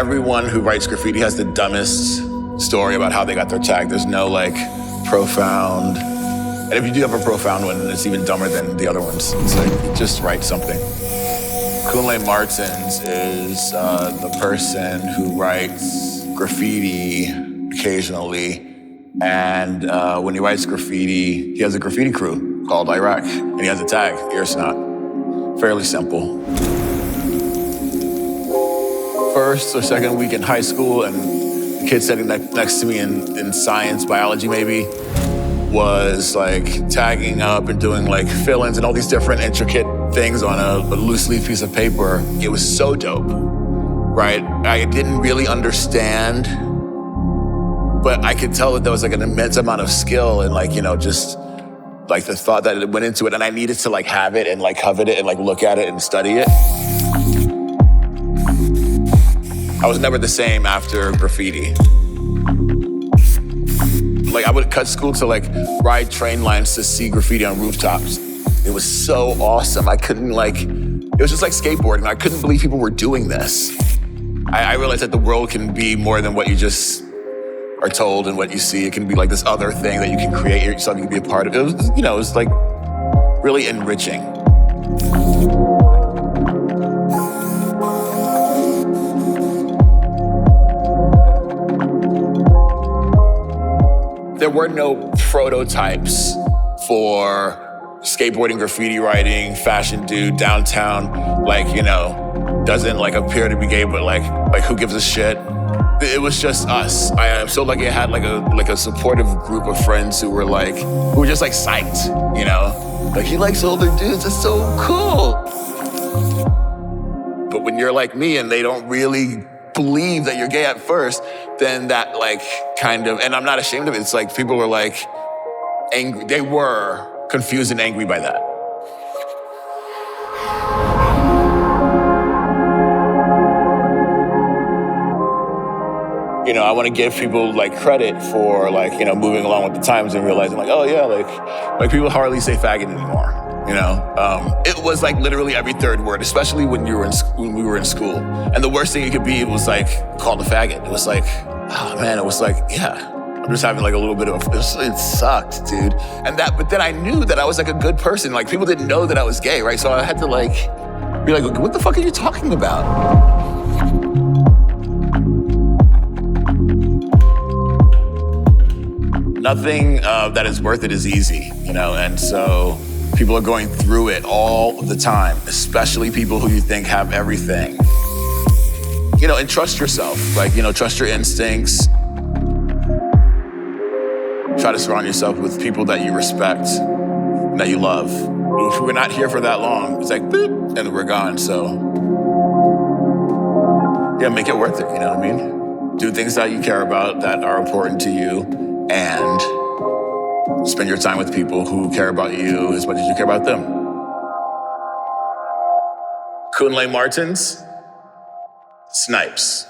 everyone who writes graffiti has the dumbest story about how they got their tag. There's no like profound, and if you do have a profound one, it's even dumber than the other ones. It's like, just write something. Kunle Martins is the person who writes graffiti occasionally. And when he writes graffiti, he has a graffiti crew called IRAK, and he has a tag, IRAK. Fairly simple. First or second week in high school, and the kid sitting next to me in science, biology maybe, was like tagging up and doing like fill-ins and all these different intricate things on a loose leaf piece of paper. It was so dope, right? I didn't really understand, but I could tell that there was like an immense amount of skill and like, you know, just like the thought that it went into it, and I needed to like have it and like covet it and like look at it and study it. I was never the same after graffiti. Like I would cut school to like ride train lines to see graffiti on rooftops. It was so awesome. I couldn't like, it was just like skateboarding. I couldn't believe people were doing this. I realized that the world can be more than what you just are told and what you see. It can be like this other thing that you can create yourself, you can be a part of. It was, you know, it was like really enriching. There were no prototypes for skateboarding, graffiti writing, fashion dude, downtown, like, you know, doesn't like appear to be gay, but like who gives a shit? It was just us. I am so lucky I had like a supportive group of friends who were just like psyched, you know? Like, he likes older dudes, that's so cool. But when you're like me and they don't really believe that you're gay at first, then that like kind of, and I'm not ashamed of it, it's like people were like angry, they were confused and angry by that. You know, I want to give people like credit for like, you know, moving along with the times and realizing like, oh yeah, like people hardly say faggot anymore. You know, it was like literally every third word, especially when we were in school. And the worst thing you could be was like called a faggot. It was like, oh man, it was like, yeah, I'm just having like a little bit of, it sucked, dude. But then I knew that I was like a good person. Like people didn't know that I was gay, right? So I had to like, be like, what the fuck are you talking about? Nothing that is worth it is easy, you know? And so people are going through it all the time, especially people who you think have everything. You know, and trust yourself. Like, you know, trust your instincts. Try to surround yourself with people that you respect and that you love. If we're not here for that long, it's like, boop, and we're gone. So, yeah, make it worth it, you know what I mean? Do things that you care about, that are important to you, and spend your time with people who care about you as much as you care about them. Kunle Martins, SNIPES.